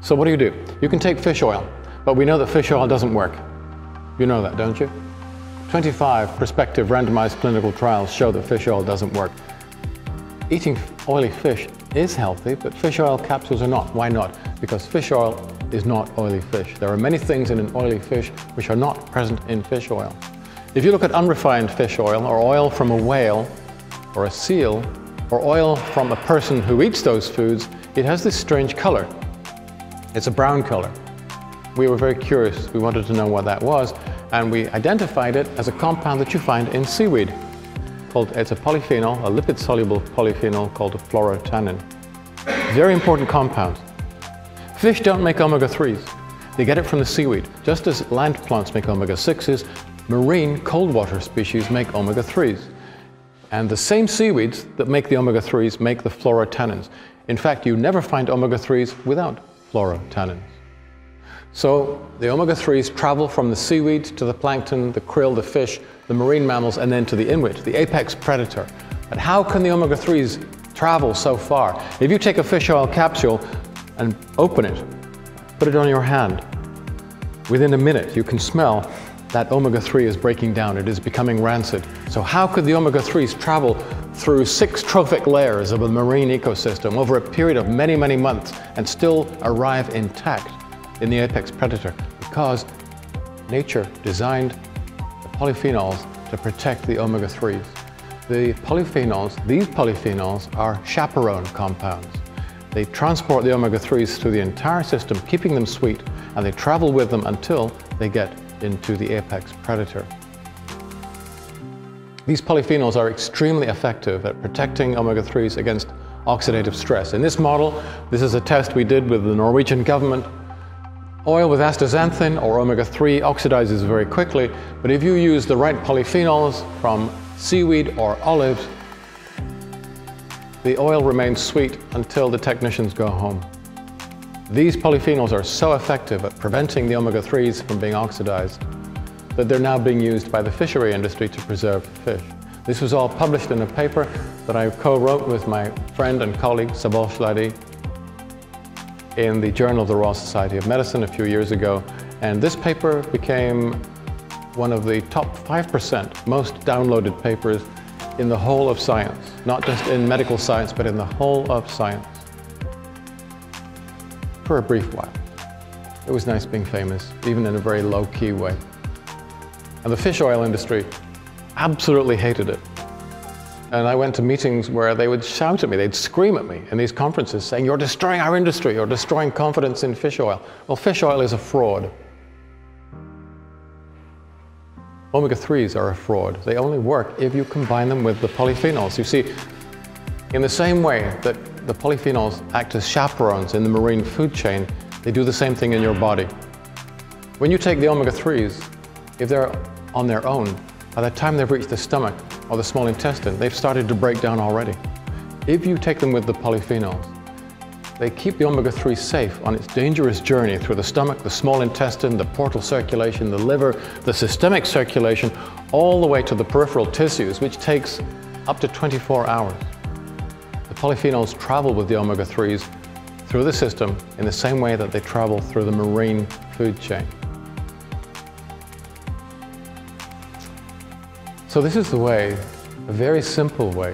So what do? You can take fish oil, but we know that fish oil doesn't work. You know that, don't you? 25 prospective randomized clinical trials show that fish oil doesn't work. Eating oily fish is healthy, but fish oil capsules are not. Why not? Because fish oil is not oily fish. There are many things in an oily fish which are not present in fish oil. If you look at unrefined fish oil, or oil from a whale, or a seal, or oil from a person who eats those foods, it has this strange color. It's a brown color. We were very curious. We wanted to know what that was, and we identified it as a compound that you find in seaweed. It's a polyphenol, a lipid-soluble polyphenol called a fluorotannin. Very important compound. Fish don't make omega-3s. They get it from the seaweed. Just as land plants make omega-6s, marine cold water species make omega-3s. And the same seaweeds that make the omega-3s make the fluorotannins. In fact, you never find omega-3s without fluorotannins. So the omega-3s travel from the seaweed to the plankton, the krill, the fish, the marine mammals, and then to the inuit, the apex predator. But how can the omega-3s travel so far? If you take a fish oil capsule and open it, put it on your hand, within a minute you can smell that omega-3 is breaking down. It is becoming rancid. So how could the omega-3s travel through 6 trophic layers of a marine ecosystem over a period of many, many months and still arrive intact in the apex predator? Because nature designed the polyphenols to protect the omega-3s. These polyphenols are chaperone compounds. They transport the omega-3s through the entire system, keeping them sweet, and they travel with them until they get into the apex predator. These polyphenols are extremely effective at protecting omega-3s against oxidative stress. In this model, this is a test we did with the Norwegian government. Oil with astaxanthin or omega-3 oxidizes very quickly, but if you use the right polyphenols from seaweed or olives, the oil remains sweet until the technicians go home. These polyphenols are so effective at preventing the omega-3s from being oxidized that they're now being used by the fishery industry to preserve fish. This was all published in a paper that I co-wrote with my friend and colleague Sabol Shladi in the Journal of the Royal Society of Medicine a few years ago. And this paper became one of the top 5% most downloaded papers in the whole of science, not just in medical science, but in the whole of science. For a brief while. It was nice being famous, even in a very low-key way. And the fish oil industry absolutely hated it. And I went to meetings where they would shout at me, they'd scream at me in these conferences saying, "You're destroying our industry, you're destroying confidence in fish oil." Well, fish oil is a fraud. Omega-3s are a fraud. They only work if you combine them with the polyphenols. You see, in the same way that the polyphenols act as chaperones in the marine food chain, they do the same thing in your body. When you take the omega-3s, if they're on their own, by the time they've reached the stomach or the small intestine, they've started to break down already. If you take them with the polyphenols, they keep the omega-3 safe on its dangerous journey through the stomach, the small intestine, the portal circulation, the liver, the systemic circulation, all the way to the peripheral tissues, which takes up to 24 hours. The polyphenols travel with the omega-3s through the system in the same way that they travel through the marine food chain. So this is the way, a very simple way,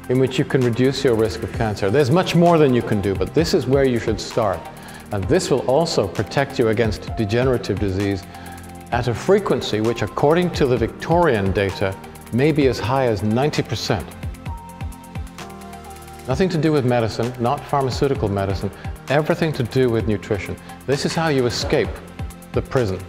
in which you can reduce your risk of cancer. There's much more than you can do, but this is where you should start. And this will also protect you against degenerative disease at a frequency which, according to the Victorian data, may be as high as 90%. Nothing to do with medicine, not pharmaceutical medicine, everything to do with nutrition. This is how you escape the prison.